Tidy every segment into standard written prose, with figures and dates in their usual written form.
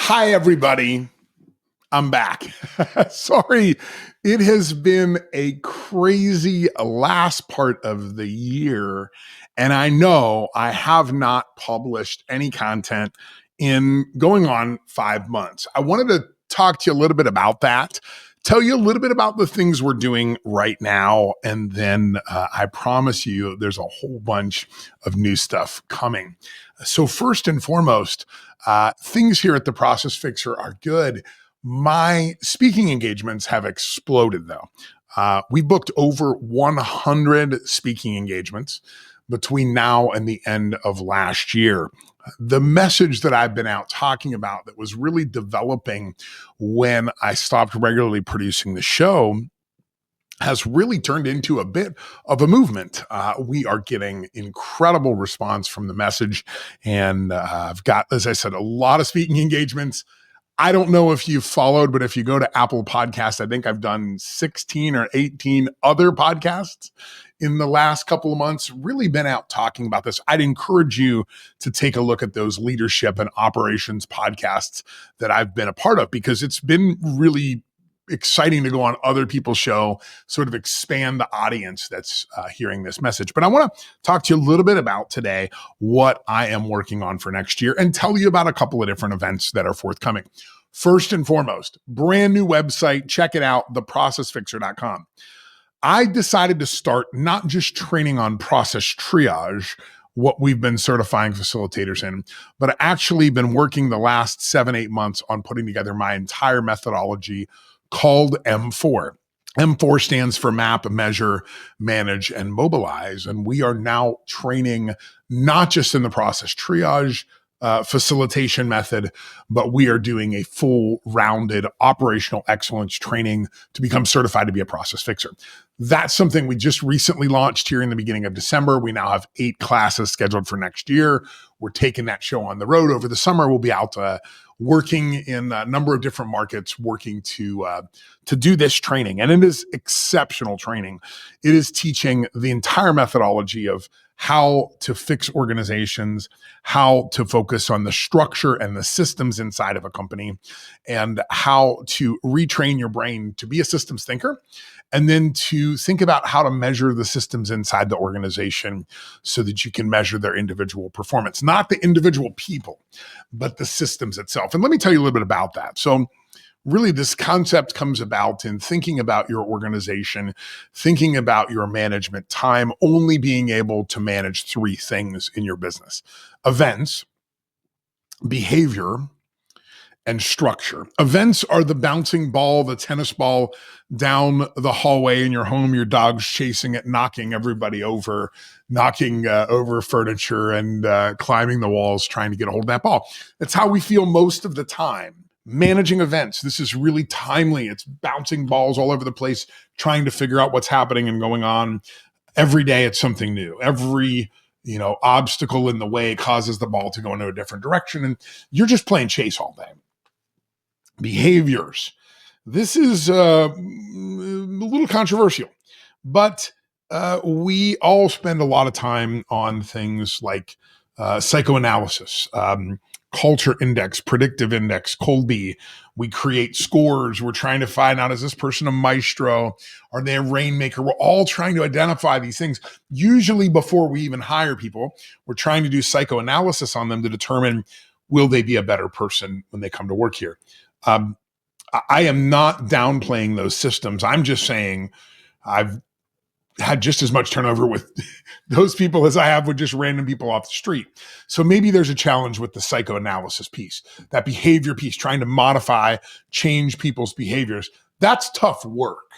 Hi, everybody. I'm back. Sorry, it has been a crazy last part of the year. And I know I have not published any content in going on 5 months. I wanted to talk to you a little bit about that, tell you a little bit about the things we're doing right now. And then I promise you there's a whole bunch of new stuff coming. So, first and foremost, things here at the Process Fixer are good. My speaking engagements have exploded, though. We booked over 100 speaking engagements between now and the end of last year. The message that I've been out talking about that was really developing when I stopped regularly producing the show has really turned into a bit of a movement. We are getting incredible response from the message. And I've got, as I said, a lot of speaking engagements. I don't know if you've followed, but if you go to Apple Podcasts, I think I've done 16 or 18 other podcasts in the last couple of months, really been out talking about this. I'd encourage you to take a look at those leadership and operations podcasts that I've been a part of, because it's been really exciting to go on other people's show, sort of expand the audience that's hearing this message. But I want to talk to you a little bit about today what I am working on for next year and tell you about a couple of different events that are forthcoming. First and foremost, brand new website. Check it out, theprocessfixer.com. I decided to start not just training on process triage, what we've been certifying facilitators in, but I actually been working the last 7-8 months on putting together my entire methodology called M4. M4 stands for map, measure, manage, and mobilize. And we are now training not just in the process triage facilitation method, but we are doing a full rounded operational excellence training to become certified to be a process fixer. That's something we just recently launched here in the beginning of December. We now have 8 classes scheduled for next year. We're taking that show on the road over the summer. We'll be out working in a number of different markets, working to do this training. And it is exceptional training. It is teaching the entire methodology of how to fix organizations, how to focus on the structure and the systems inside of a company, and how to retrain your brain to be a systems thinker, and then to think about how to measure the systems inside the organization so that you can measure their individual performance, not the individual people, but the systems itself. And let me tell you a little bit about that. So really, this concept comes about in thinking about your organization, thinking about your management time, only being able to manage 3 things in your business: events, behavior, and structure. Events are the bouncing ball, the tennis ball down the hallway in your home, your dog's chasing it, knocking everybody over, knocking over furniture and climbing the walls, trying to get a hold of that ball. That's how we feel most of the time. Managing events, this is really timely. It's bouncing balls all over the place, trying to figure out what's happening and going on. Every day it's something new. Every obstacle in the way causes the ball to go into a different direction, and you're just playing chase all day. Behaviors. This is a little controversial, but we all spend a lot of time on things like psychoanalysis, culture index, predictive index, Colby. We create scores. We're trying to find out, is this person a maestro? Are they a rainmaker? We're all trying to identify these things. Usually before we even hire people, we're trying to do psychoanalysis on them to determine, will they be a better person when they come to work here? I am not downplaying those systems. I'm just saying I've had just as much turnover with those people as I have with just random people off the street. So maybe there's a challenge with the psychoanalysis piece, that behavior piece, trying to modify, change people's behaviors. That's tough work,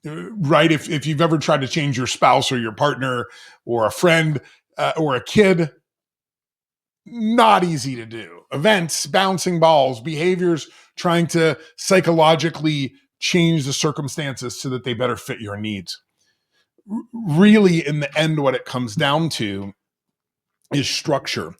right? If you've ever tried to change your spouse or your partner or a friend or a kid, not easy to do. Events, bouncing balls, behaviors, trying to psychologically change the circumstances so that they better fit your needs. Really, in the end, what it comes down to is structure.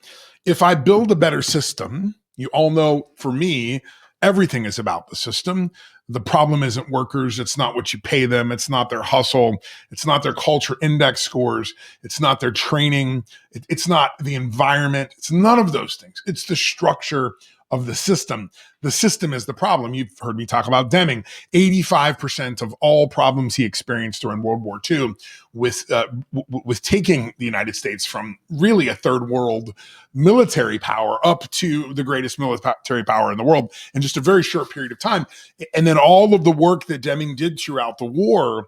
If I build a better system, you all know, for me, everything is about the system. The problem isn't workers. It's not what you pay them. It's not their hustle. It's not their culture index scores. It's not their training. It's not the environment. It's none of those things. It's the structure of the system. The system is the problem. You've heard me talk about Deming. 85% of all problems he experienced during World War II with taking the United States from really a third world military power up to the greatest military power in the world in just a very short period of time. And then all of the work that Deming did throughout the war,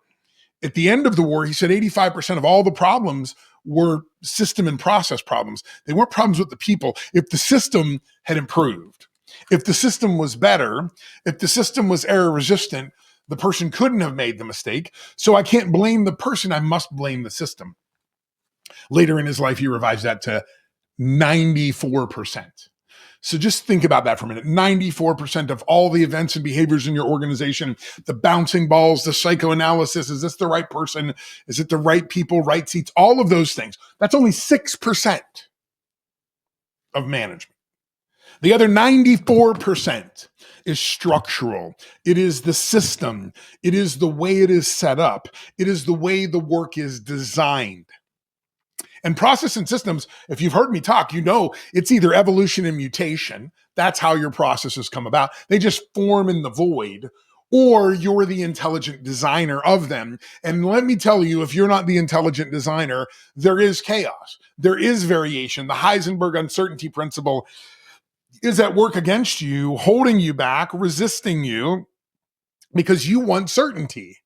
at the end of the war, he said 85% of all the problems were system and process problems. They weren't problems with the people. If the system had improved, if the system was better, if the system was error resistant, the person couldn't have made the mistake. So I can't blame the person. I must blame the system. Later in his life, he revised that to 94%. So just think about that for a minute. 94% of all the events and behaviors in your organization, the bouncing balls, the psychoanalysis, is this the right person? Is it the right people, right seats? All of those things. That's only 6% of management. The other 94% is structural. It is the system. It is the way it is set up. It is the way the work is designed. And process and systems, if you've heard me talk, you know it's either evolution and mutation. That's how your processes come about. They just form in the void, or you're the intelligent designer of them. And let me tell you, if you're not the intelligent designer, there is chaos. There is variation. The Heisenberg uncertainty principle is at work against you, holding you back, resisting you, because you want certainty.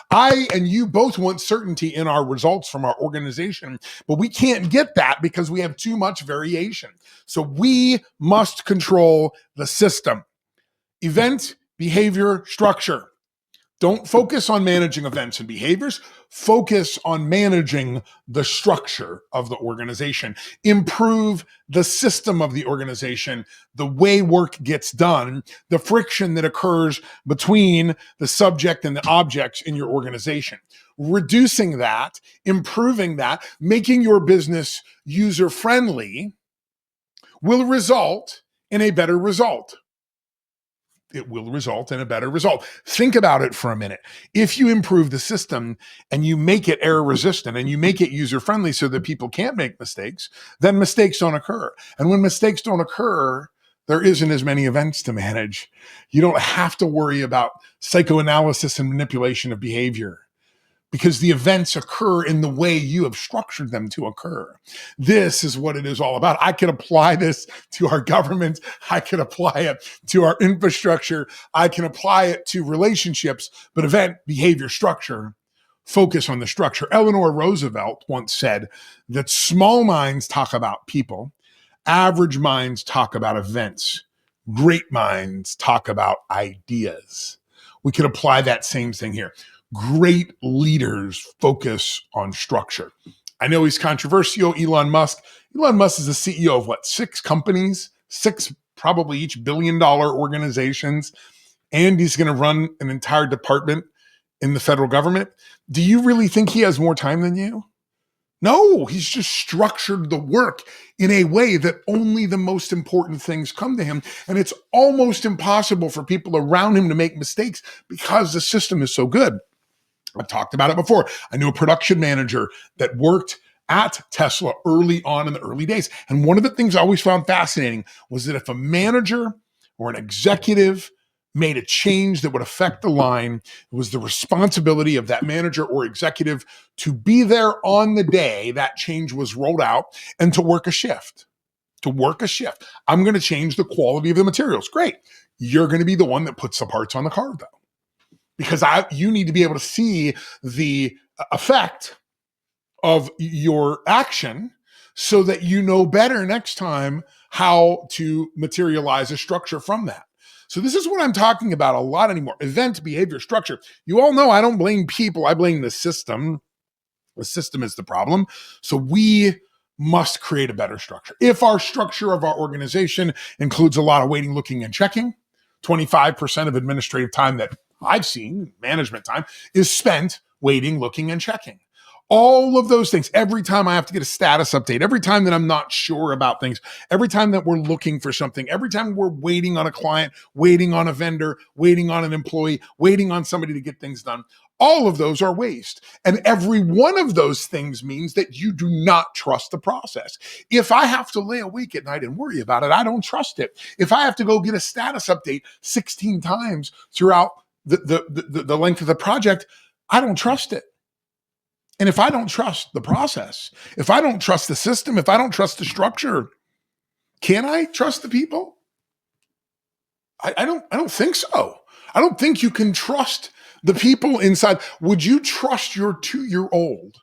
I and you both want certainty in our results from our organization, but we can't get that because we have too much variation. So we must control the system. Event, behavior, structure. Don't focus on managing events and behaviors. Focus on managing the structure of the organization. Improve the system of the organization, the way work gets done, the friction that occurs between the subject and the objects in your organization. Reducing that, improving that, making your business user-friendly will result in a better result. It will result in a better result. Think about it for a minute. If you improve the system and you make it error resistant and you make it user friendly so that people can't make mistakes, then mistakes don't occur. And when mistakes don't occur, there isn't as many events to manage. You don't have to worry about psychoanalysis and manipulation of behavior, because the events occur in the way you have structured them to occur. This is what it is all about. I can apply this to our government. I can apply it to our infrastructure. I can apply it to relationships, but event, behavior, structure, focus on the structure. Eleanor Roosevelt once said that small minds talk about people, average minds talk about events, great minds talk about ideas. We can apply that same thing here. Great leaders focus on structure. I know he's controversial, Elon Musk. Elon Musk is the CEO of 6 companies, 6 probably each billion-dollar organizations, and he's going to run an entire department in the federal government. Do you really think he has more time than you? No, he's just structured the work in a way that only the most important things come to him. And it's almost impossible for people around him to make mistakes because the system is so good. I've talked about it before. I knew a production manager that worked at Tesla early on in the early days. And one of the things I always found fascinating was that if a manager or an executive made a change that would affect the line, it was the responsibility of that manager or executive to be there on the day that change was rolled out and to work a shift. I'm going to change the quality of the materials. Great. You're going to be the one that puts the parts on the car, though. Because you need to be able to see the effect of your action so that you know better next time how to materialize a structure from that. So this is what I'm talking about a lot anymore. Event, behavior, structure. You all know I don't blame people. I blame the system. The system is the problem. So we must create a better structure. If our structure of our organization includes a lot of waiting, looking, and checking, 25% of administrative time that I've seen, management time, is spent waiting, looking, and checking. All of those things, every time I have to get a status update, every time that I'm not sure about things, every time that we're looking for something, every time we're waiting on a client, waiting on a vendor, waiting on an employee, waiting on somebody to get things done, All of those are waste. And every one of those things means that you do not trust the process. If I have to lay awake at night and worry about it, I don't trust it. If I have to go get a status update 16 times throughout the length of the project, I don't trust it. And if I don't trust the process, if I don't trust the system, if I don't trust the structure, can I trust the people? I don't think so. I don't think you can trust the people inside. Would you trust your 2-year-old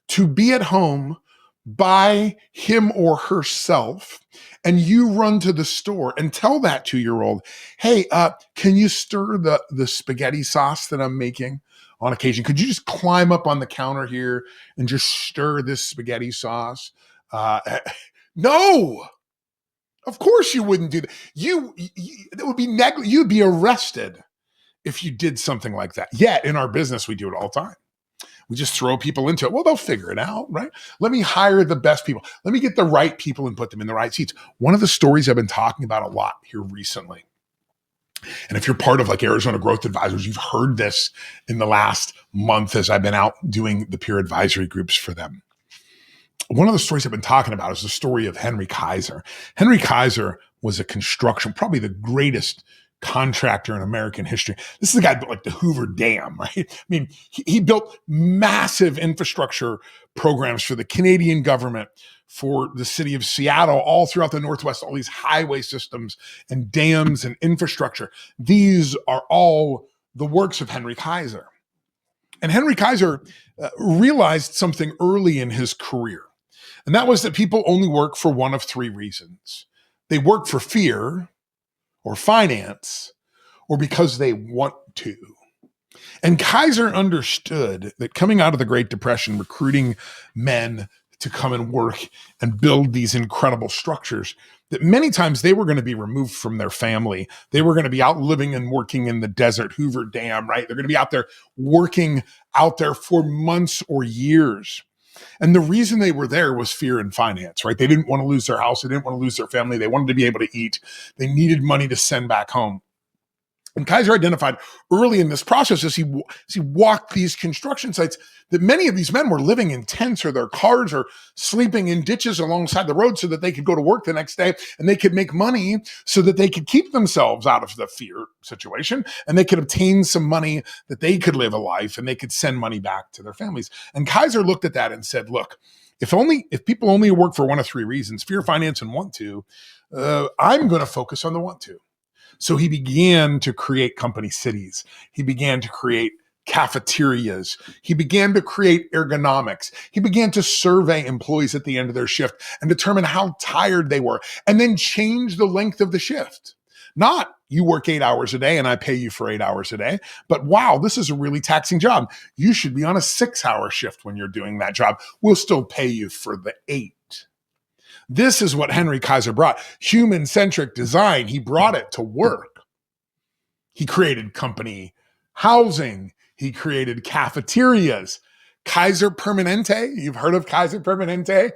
to be at home by him or herself, and you run to the store and tell that 2-year-old, hey, can you stir the spaghetti sauce that I'm making on occasion? Could you just climb up on the counter here and just stir this spaghetti sauce? No, of course you wouldn't do that. It would be you'd be arrested if you did something like that. Yet in our business, we do it all the time. We just throw people into it. Well, they'll figure it out, right? Let me hire the best people. Let me get the right people and put them in the right seats. One of the stories I've been talking about a lot here recently, and if you're part of like Arizona Growth Advisors, you've heard this in the last month as I've been out doing the peer advisory groups for them. One of the stories I've been talking about is the story of Henry Kaiser. Henry Kaiser was a construction, probably the greatest contractor in American history. This is the guy that built like the Hoover Dam, right? I mean, he built massive infrastructure programs for the Canadian government, for the city of Seattle, all throughout the Northwest, all these highway systems and dams and infrastructure. These are all the works of Henry Kaiser. And Henry Kaiser realized something early in his career. And that was that people only work for one of 3 reasons. They work for fear or finance or because they want to. And Kaiser understood that coming out of the Great Depression, recruiting men to come and work and build these incredible structures, that many times they were going to be removed from their family. They were going to be out living and working in the desert, Hoover Dam, right? They're going to be out there working out there for months or years. And the reason they were there was fear and finance, right? They didn't want to lose their house. They didn't want to lose their family. They wanted to be able to eat. They needed money to send back home. And Kaiser identified early in this process as he walked these construction sites that many of these men were living in tents or their cars or sleeping in ditches alongside the road so that they could go to work the next day and they could make money so that they could keep themselves out of the fear situation and they could obtain some money that they could live a life and they could send money back to their families. And Kaiser looked at that and said, look, if people only work for one of 3 reasons, fear, finance, and want to, I'm going to focus on the want to. So he began to create company cities. He began to create cafeterias. He began to create ergonomics. He began to survey employees at the end of their shift and determine how tired they were and then change the length of the shift. Not you work 8 hours a day and I pay you for 8 hours a day, but wow, this is a really taxing job. You should be on a 6-hour shift when you're doing that job. We'll still pay you for the 8. This is what Henry Kaiser brought. Human-centric design. He brought it to work. He created company housing. He created cafeterias. Kaiser Permanente. You've heard of Kaiser Permanente?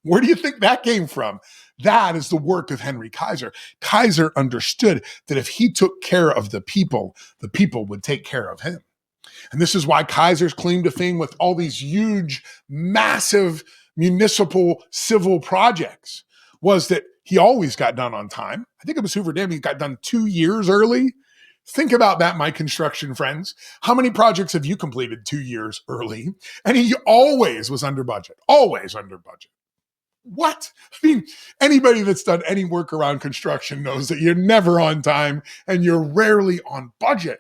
Where do you think that came from? That is the work of Henry Kaiser. Kaiser understood that if he took care of the people would take care of him. And this is why Kaiser's claim to fame with all these huge, massive municipal civil projects was that he always got done on time. I think it was Hoover Dam. He got done 2 years early. Think about that, my construction friends. How many projects have you completed 2 years early? And he always was under budget, always under budget. What? I mean, anybody that's done any work around construction knows that you're never on time and you're rarely on budget.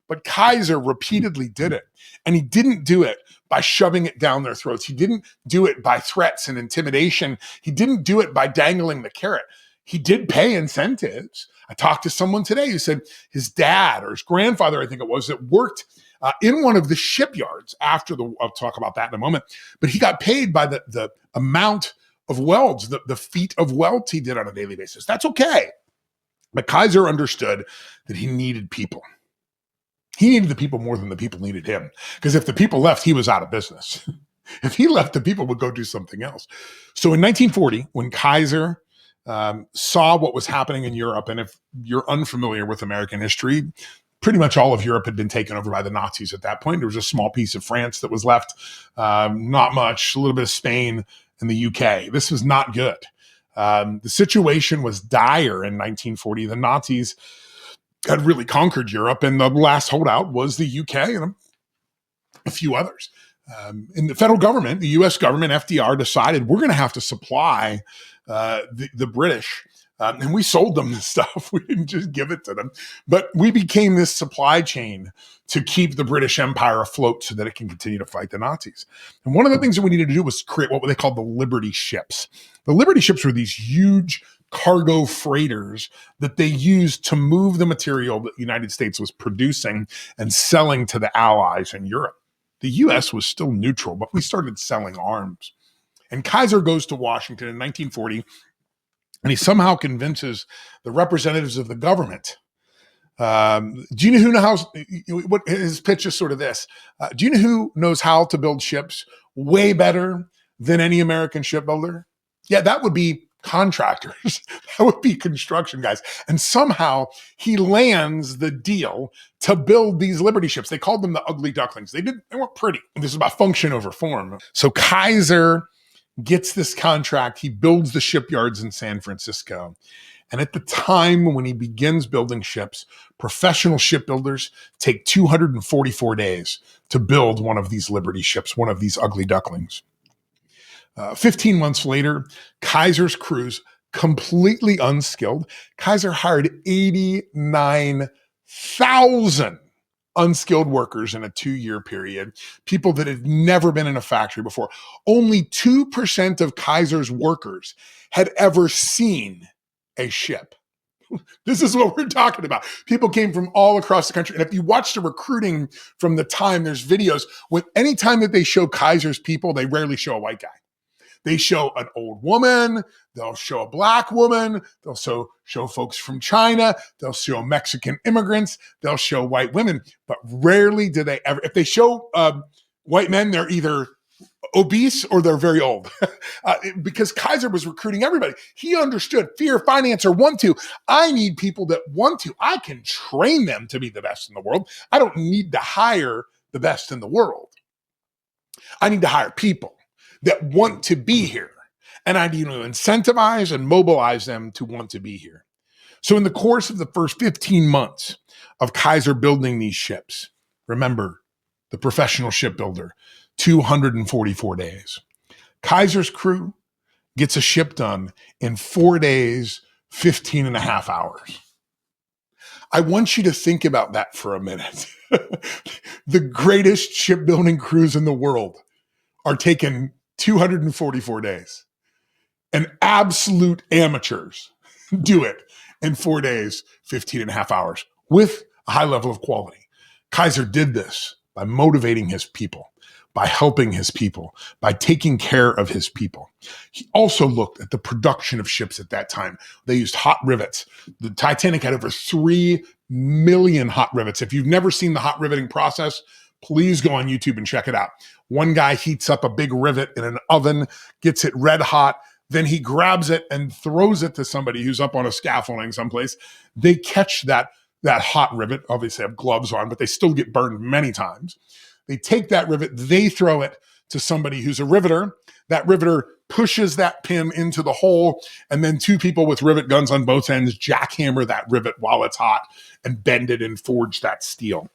But Kaiser repeatedly did it. And he didn't do it by shoving it down their throats. He didn't do it by threats and intimidation. He didn't do it by dangling the carrot. He did pay incentives. I talked to someone today who said his dad or his grandfather, I think it was, that worked in one of the shipyards I'll talk about that in a moment, but he got paid by the amount of welds, the feet of welds he did on a daily basis. That's okay. But Kaiser understood that he needed people. He needed the people more than the people needed him. Because if the people left, he was out of business. If he left, the people would go do something else. So in 1940, when Kaiser saw what was happening in Europe, and if you're unfamiliar with American history, pretty much all of Europe had been taken over by the Nazis at that point. There was a small piece of France that was left, not much, a little bit of Spain and the UK. This was not good. The situation was dire in 1940. The Nazis had really conquered Europe, and the last holdout was the UK and a few others. In the federal government, the U.S. government, FDR, decided we're going to have to supply the British. And we sold them this stuff. We didn't just give it to them. But we became this supply chain to keep the British Empire afloat so that it can continue to fight the Nazis. And one of the things that we needed to do was create what they called the Liberty ships. The Liberty ships were these huge cargo freighters that they used to move the material that the United States was producing and selling to the Allies in Europe. The U.S. was still neutral, but we started selling arms. And Kaiser goes to Washington in 1940, and he somehow convinces the representatives of the government. Do you know who knows what his pitch is? Sort of this. Do you know who knows how to build ships way better than any American shipbuilder? Yeah, that would be contractors. That would be construction guys. And somehow he lands the deal to build these Liberty ships. They called them the ugly ducklings. They weren't pretty. This is about function over form. So Kaiser gets this contract. He builds the shipyards in San Francisco. And at the time when he begins building ships, professional shipbuilders take 244 days to build one of these Liberty ships, one of these ugly ducklings. 15 months later, Kaiser's crews, completely unskilled. Kaiser hired 89,000 unskilled workers in a 2-year period, people that had never been in a factory before. Only 2% of Kaiser's workers had ever seen a ship. This is what we're talking about. People came from all across the country. And if you watch the recruiting from the time, there's videos. Anytime that they show Kaiser's people, they rarely show a white guy. They show an old woman, they'll show a black woman, they'll show folks from China, they'll show Mexican immigrants, they'll show white women, but rarely do they ever, if they show white men, they're either obese or they're very old. Because Kaiser was recruiting everybody. He understood fear, finance, or want to. I need people that want to. I can train them to be the best in the world. I don't need to hire the best in the world. I need to hire people that want to be here. And I need to incentivize and mobilize them to want to be here. So in the course of the first 15 months of Kaiser building these ships, remember, the professional shipbuilder, 244 days. Kaiser's crew gets a ship done in 4 days, 15 and a half hours. I want you to think about that for a minute. The greatest shipbuilding crews in the world are taken 244 days. And absolute amateurs do it in 4 days, 15 and a half hours with a high level of quality. Kaiser did this by motivating his people, by helping his people, by taking care of his people. He also looked at the production of ships at that time. They used hot rivets. The Titanic had over 3 million hot rivets. If you've never seen the hot riveting process, please go on YouTube and check it out. One guy heats up a big rivet in an oven, gets it red hot, then he grabs it and throws it to somebody who's up on a scaffolding someplace. They catch that hot rivet, obviously have gloves on, but they still get burned many times. They take that rivet, they throw it to somebody who's a riveter. That riveter pushes that pin into the hole, and then 2 people with rivet guns on both ends jackhammer that rivet while it's hot and bend it and forge that steel.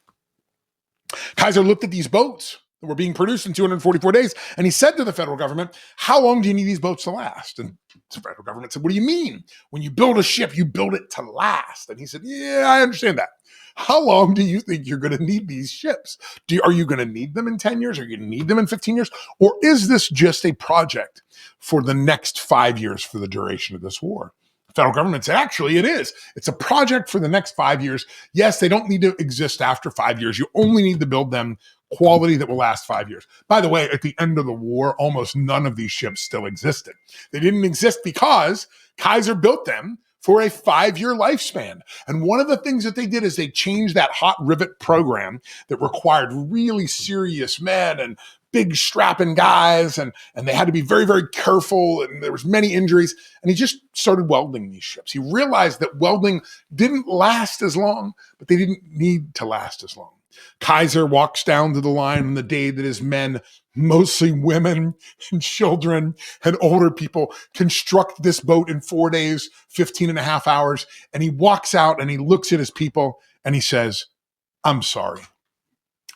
Kaiser looked at these boats that were being produced in 244 days, and he said to the federal government, how long do you need these boats to last? And the federal government said, what do you mean? When you build a ship, you build it to last. And he said, yeah, I understand that. How long do you think you're going to need these ships? Are you going to need them in 10 years? Are you going to need them in 15 years? Or is this just a project for the next 5 years for the duration of this war? The federal government said, actually, it is. It's a project for the next 5 years. Yes, they don't need to exist after 5 years. You only need to build them quality that will last 5 years. By the way, at the end of the war, almost none of these ships still existed. They didn't exist because Kaiser built them for a 5-year lifespan. And one of the things that they did is they changed that hot rivet program that required really serious men and big strapping guys, and they had to be very, very careful, and there was many injuries. And he just started welding these ships. He realized that welding didn't last as long, but they didn't need to last as long. Kaiser walks down to the line on the day that his men, mostly women and children and older people, construct this boat in 4 days, 15 and a half hours. And he walks out and he looks at his people and he says, "I'm sorry.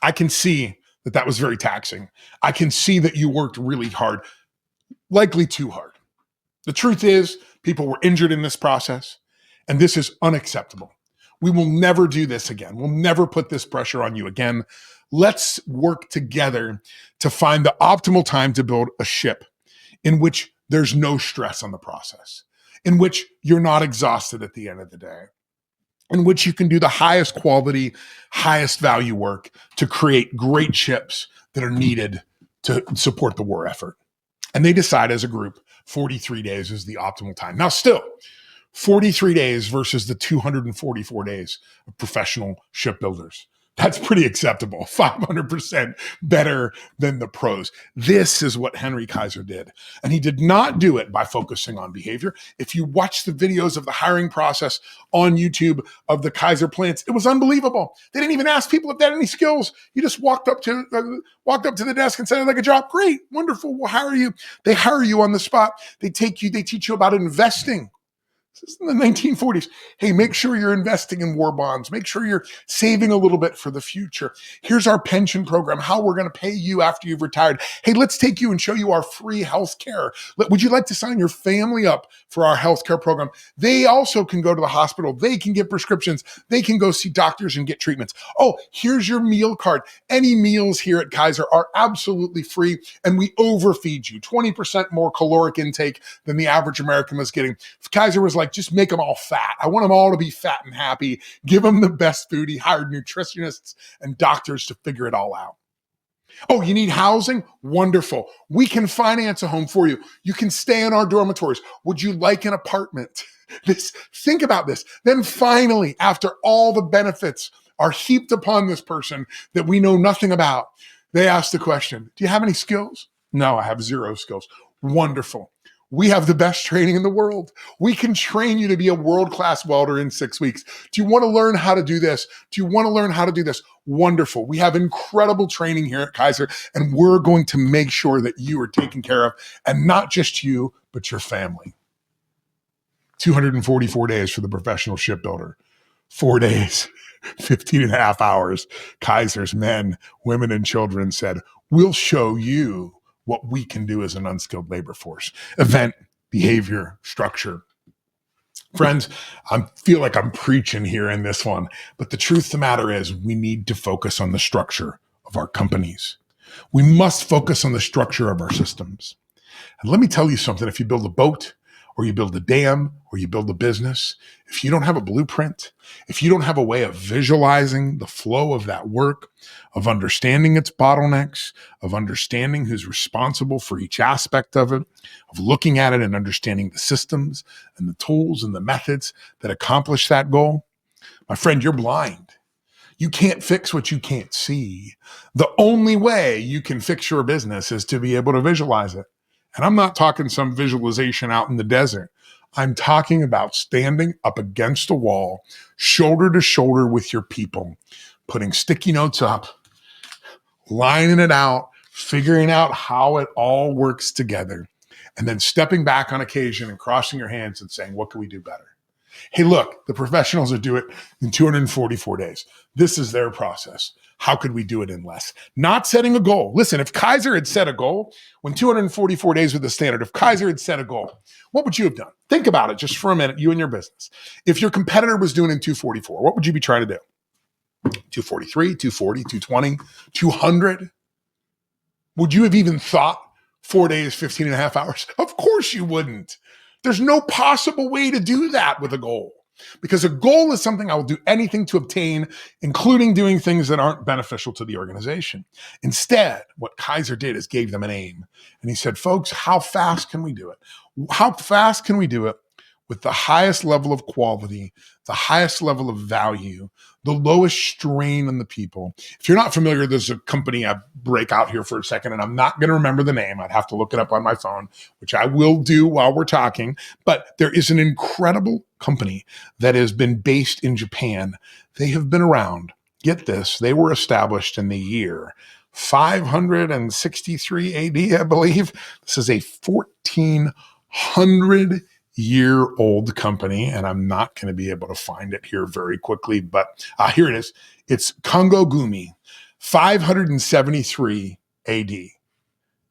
I can see that was very taxing. I can see that you worked really hard, likely too hard. The truth is, people were injured in this process, and this is unacceptable. We will never do this again. We'll never put this pressure on you again. Let's work together to find the optimal time to build a ship in which there's no stress on the process, in which you're not exhausted at the end of the day, in which you can do the highest quality, highest value work to create great ships that are needed to support the war effort." And they decide as a group, 43 days is the optimal time. Now, still, 43 days versus the 244 days of professional shipbuilders. That's pretty acceptable. 500% better than the pros. This is what Henry Kaiser did. And he did not do it by focusing on behavior. If you watch the videos of the hiring process on YouTube of the Kaiser plants, it was unbelievable. They didn't even ask people if they had any skills. You just walked up to the desk and said, "I'd like a job." "Great, wonderful, we'll hire you." They hire you on the spot. They teach you about investing. This is in the 1940s. Hey, make sure you're investing in war bonds. Make sure you're saving a little bit for the future. Here's our pension program, how we're going to pay you after you've retired. Hey, let's take you and show you our free health care. Would you like to sign your family up for our health care program? They also can go to the hospital. They can get prescriptions. They can go see doctors and get treatments. Oh, here's your meal card. Any meals here at Kaiser are absolutely free, and we overfeed you. 20% more caloric intake than the average American was getting. Kaiser was like, just make them all fat. I want them all to be fat and happy. Give them the best food. He hired nutritionists and doctors to figure it all out. Oh, you need housing? Wonderful. We can finance a home for you. You can stay in our dormitories. Would you like an apartment? Think about this. Then finally, after all the benefits are heaped upon this person that we know nothing about, they ask the question, "Do you have any skills?" "No, I have 0 skills." "Wonderful. We have the best training in the world. We can train you to be a world-class welder in 6 weeks. Do you want to learn how to do this? Do you want to learn how to do this?" "Wonderful. We have incredible training here at Kaiser, and we're going to make sure that you are taken care of, and not just you, but your family." 244 days for the professional shipbuilder. 4 days, 15 and a half hours. Kaiser's men, women, and children said, "We'll show you what we can do as an unskilled labor force." Event, behavior, structure. Friends, I feel like I'm preaching here in this one, but the truth of the matter is we need to focus on the structure of our companies. We must focus on the structure of our systems. And let me tell you something, if you build a boat, or you build a dam, or you build a business, if you don't have a blueprint, if you don't have a way of visualizing the flow of that work, of understanding its bottlenecks, of understanding who's responsible for each aspect of it, of looking at it and understanding the systems and the tools and the methods that accomplish that goal, my friend, you're blind. You can't fix what you can't see. The only way you can fix your business is to be able to visualize it. And I'm not talking some visualization out in the desert. I'm talking about standing up against a wall, shoulder to shoulder with your people, putting sticky notes up, lining it out, figuring out how it all works together, and then stepping back on occasion and crossing your hands and saying, "What can we do better?" Hey, look, the professionals will do it in 244 days. This is their process. How could we do it in less? Not setting a goal. Listen, if Kaiser had set a goal, when 244 days was the standard, if Kaiser had set a goal, what would you have done? Think about it just for a minute, you and your business. If your competitor was doing in 244, what would you be trying to do? 243, 240, 220, 200? Would you have even thought 4 days, 15 and a half hours? Of course you wouldn't. There's no possible way to do that with a goal, because a goal is something I will do anything to obtain, including doing things that aren't beneficial to the organization. Instead, what Kaiser did is gave them an aim. And he said, "Folks, how fast can we do it? How fast can we do it with the highest level of quality, the highest level of value, the lowest strain on the people. If you're not familiar, there's a company I break out here for a second, and I'm not going to remember the name. I'd have to look it up on my phone, which I will do while we're talking. But there is an incredible company that has been based in Japan. They have been around. Get this, they were established in the year 563 AD, I believe. This is a 1400-year-old company, and I'm not going to be able to find it here very quickly, but here it is. It's Kongo Gumi, 573 AD.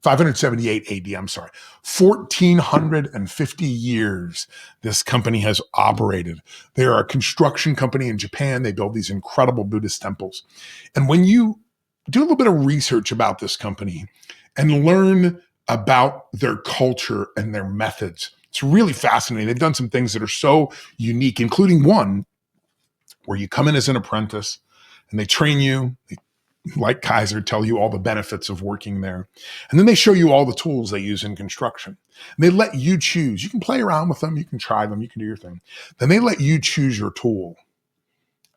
578 AD, I'm sorry. 1,450 years this company has operated. They are a construction company in Japan. They build these incredible Buddhist temples. And when you do a little bit of research about this company and learn about their culture and their methods, it's really fascinating. They've done some things that are so unique, including one where you come in as an apprentice and they train you, like Kaiser, tell you all the benefits of working there. And then they show you all the tools they use in construction. And they let you choose. You can play around with them. You can try them. You can do your thing. Then they let you choose your tool.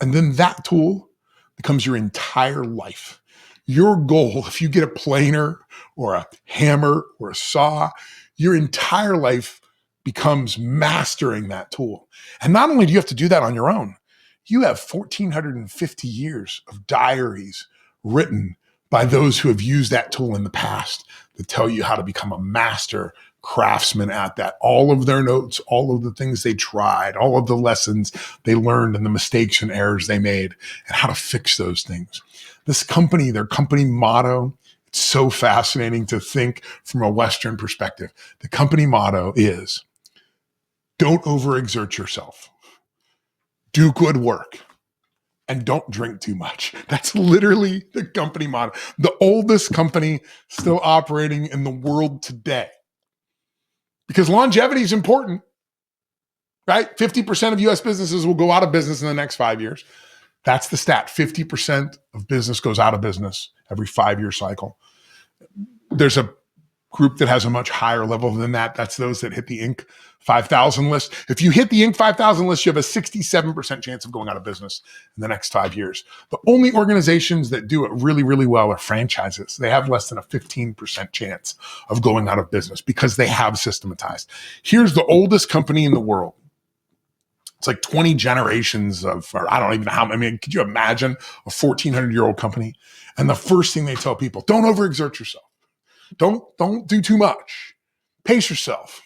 And then that tool becomes your entire life. Your goal, if you get a planer or a hammer or a saw, your entire life becomes mastering that tool. And not only do you have to do that on your own, you have 1,450 years of diaries written by those who have used that tool in the past to tell you how to become a master craftsman at that. All of their notes, all of the things they tried, all of the lessons they learned and the mistakes and errors they made, and how to fix those things. This company, their company motto, it's so fascinating to think from a Western perspective. The company motto is, don't overexert yourself. Do good work. And don't drink too much. That's literally the company motto. The oldest company still operating in the world today. Because longevity is important, right? 50% of US businesses will go out of business in the next 5 years. That's the stat. 50% of business goes out of business every 5-year cycle. There's a group that has a much higher level than that. That's those that hit the Inc. 5,000 list. If you hit the Inc. 5,000 list, you have a 67% chance of going out of business in the next 5 years. The only organizations that do it really, really well are franchises. They have less than a 15% chance of going out of business because they have systematized. Here's the oldest company in the world. It's like 20 generations of, or I don't even know how, I mean, could you imagine a 1,400-year-old company? And the first thing they tell people, don't overexert yourself. Don't do too much. Pace yourself.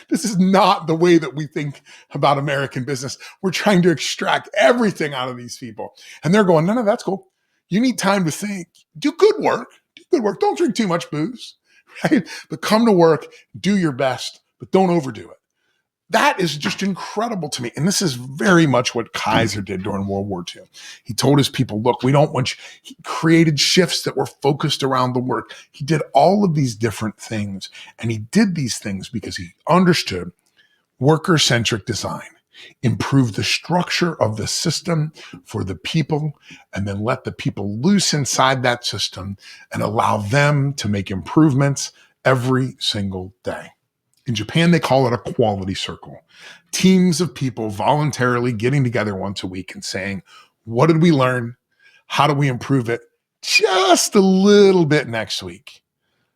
This is not the way that we think about American business. We're trying to extract everything out of these people. And they're going, no, that's cool. You need time to think. Do good work. Do good work. Don't drink too much booze, right? But come to work, do your best, but don't overdo it. That is just incredible to me. And this is very much what Kaiser did during World War II. He told his people, look, we don't want you. He created shifts that were focused around the work. He did all of these different things. And he did these things because he understood worker-centric design, improve the structure of the system for the people, and then let the people loose inside that system and allow them to make improvements every single day. In Japan, they call it a quality circle. Teams of people voluntarily getting together once a week and saying, what did we learn? How do we improve it just a little bit next week?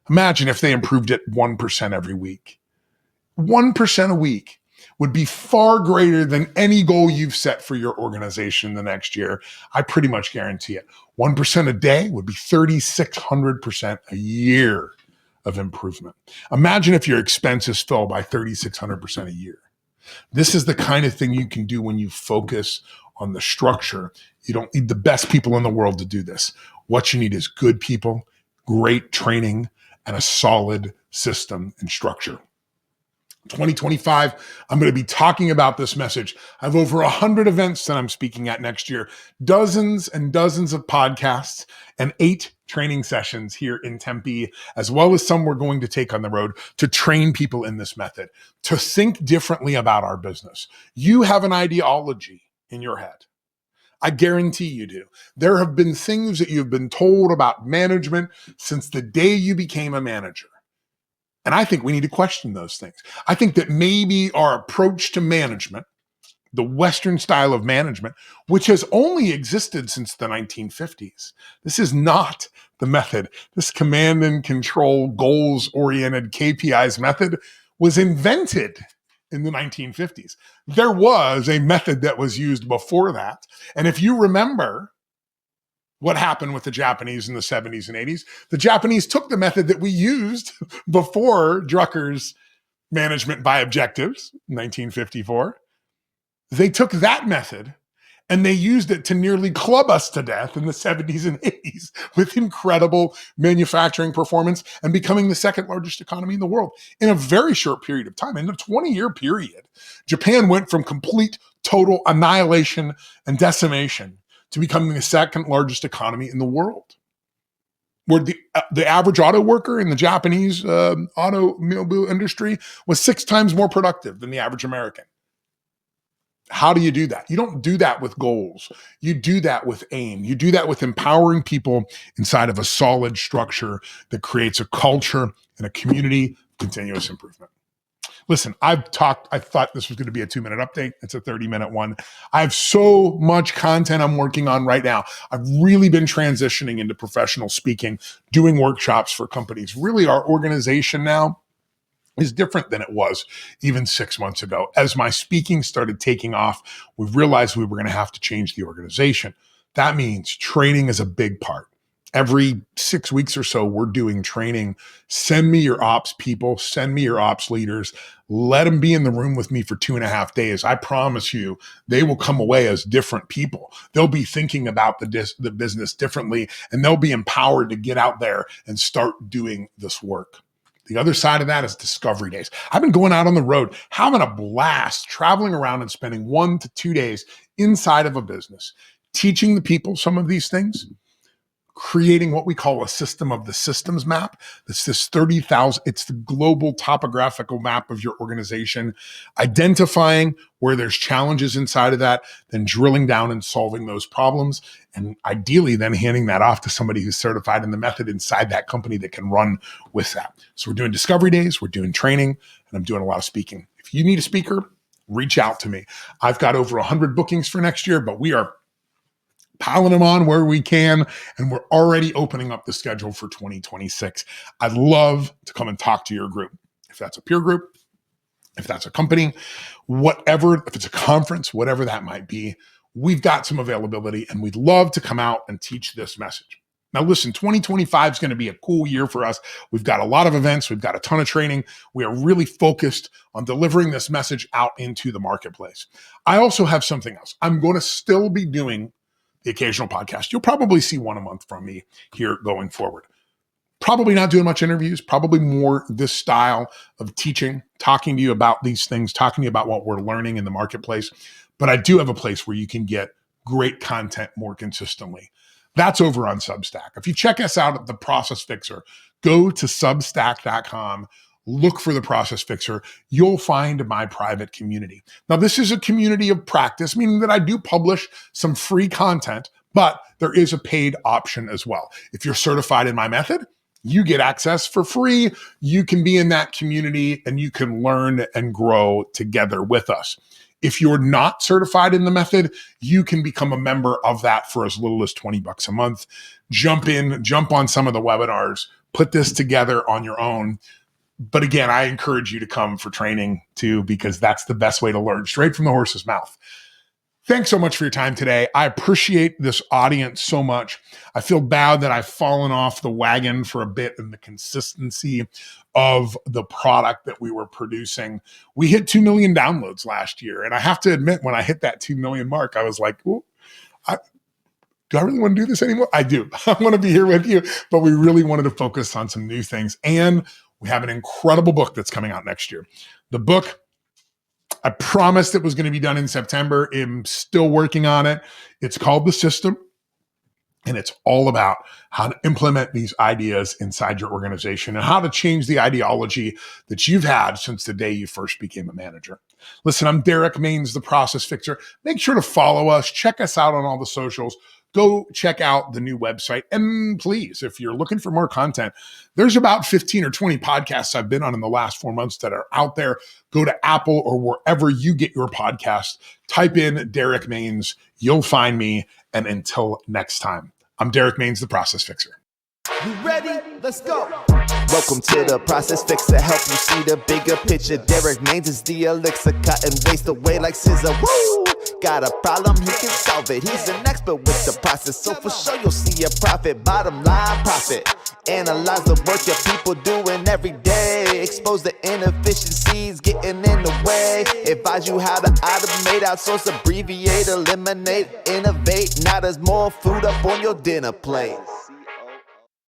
Imagine if they improved it 1% every week. 1% a week would be far greater than any goal you've set for your organization the next year. I pretty much guarantee it. 1% a day would be 3,600% a year of improvement. Imagine if your expenses fell by 3,600% a year. This is the kind of thing you can do when you focus on the structure. You don't need the best people in the world to do this. What you need is good people, great training, and a solid system and structure. 2025, I'm going to be talking about this message. I have over 100 events that I'm speaking at next year, dozens and dozens of podcasts, and 8 training sessions here in Tempe, as well as some we're going to take on the road to train people in this method, to think differently about our business. You have an ideology in your head. I guarantee you do. There have been things that you've been told about management since the day you became a manager. And I think we need to question those things. I think that maybe our approach to management, the Western style of management, which has only existed since the 1950s. This is not the method. This command and control, goals oriented KPIs method was invented in the 1950s. There was a method that was used before that. And if you remember what happened with the Japanese in the 70s and 80s, the Japanese took the method that we used before Drucker's management by objectives, 1954. They took that method and they used it to nearly club us to death in the 70s and 80s with incredible manufacturing performance and becoming the second largest economy in the world in a very short period of time. In a 20-year period, Japan went from complete, total annihilation and decimation to becoming the second largest economy in the world. Where the average auto worker in the Japanese automobile industry was 6 times more productive than the average American. How do you do that? You don't do that with goals. You do that with aim. You do that with empowering people inside of a solid structure that creates a culture and a community of continuous improvement. Listen, I thought this was going to be a 2-minute update. It's a 30-minute one. I have so much content I'm working on right now. I've really been transitioning into professional speaking, doing workshops for companies. Really, our organization now is different than it was even 6 months ago. As my speaking started taking off, we realized we were going to have to change the organization. That means training is a big part. Every 6 weeks or so, we're doing training. Send me your ops people, send me your ops leaders. Let them be in the room with me for 2.5 days. I promise you, they will come away as different people. They'll be thinking about the business differently, and they'll be empowered to get out there and start doing this work. The other side of that is discovery days. I've been going out on the road, having a blast, traveling around and spending 1 to 2 days inside of a business, teaching the people some of these things, creating what we call a system of the systems map. It's this 30,000, it's the global topographical map of your organization, identifying where there's challenges inside of that, then drilling down and solving those problems. And ideally then handing that off to somebody who's certified in the method inside that company that can run with that. So we're doing discovery days, we're doing training, and I'm doing a lot of speaking. If you need a speaker, reach out to me. I've got over 100 bookings for next year, but we are piling them on where we can, and we're already opening up the schedule for 2026. I'd love to come and talk to your group. If that's a peer group, if that's a company, whatever, if it's a conference, whatever that might be, we've got some availability, and we'd love to come out and teach this message. Now, listen, 2025 is going to be a cool year for us. We've got a lot of events. We've got a ton of training. We are really focused on delivering this message out into the marketplace. I also have something else. I'm going to still be doing the occasional podcast. You'll probably see one a month from me here going forward. Probably not doing much interviews, probably more this style of teaching, talking to you about these things, talking to you about what we're learning in the marketplace. But I do have a place where you can get great content more consistently. That's over on Substack. If you check us out at The Process Fixer, go to substack.com. Look for The Process Fixer. You'll find my private community. Now, this is a community of practice, meaning that I do publish some free content, but there is a paid option as well. If you're certified in my method, you get access for free. You can be in that community and you can learn and grow together with us. If you're not certified in the method, you can become a member of that for as little as $20 a month. Jump on some of the webinars, put this together on your own. But again, I encourage you to come for training too, because that's the best way to learn straight from the horse's mouth. Thanks so much for your time today. I appreciate this audience so much. I feel bad that I've fallen off the wagon for a bit in the consistency of the product that we were producing. We hit 2 million downloads last year. And I have to admit, when I hit that 2 million mark, I was like, do I really want to do this anymore? I do. I want to be here with you, but we really wanted to focus on some new things. And we have an incredible book that's coming out next year. The book, I promised it was going to be done in September. I'm still working on it. It's called The System, and it's all about how to implement these ideas inside your organization and how to change the ideology that you've had since the day you first became a manager. Listen, I'm Derrick Mains, The Process Fixer. Make sure to follow us. Check us out on all the socials. go check out the new website. And please, if you're looking for more content, there's about 15 or 20 podcasts I've been on in the last 4 months that are out there. Go to Apple or wherever you get your podcast, type in Derrick Mains, you'll find me. And until next time, I'm Derrick Mains, the Process Fixer. You ready? Let's go. Welcome to the Process Fixer, help you see the bigger picture. Derrick Mains is the elixir, cutting waste away like scissor. Woo! Got a problem, he can solve it. He's an expert with the process, so for sure you'll see a profit. Bottom line profit. Analyze the work your people doing every day. Expose the inefficiencies getting in the way. Advise you how to automate, outsource, abbreviate, eliminate, innovate. Now there's more food up on your dinner plate.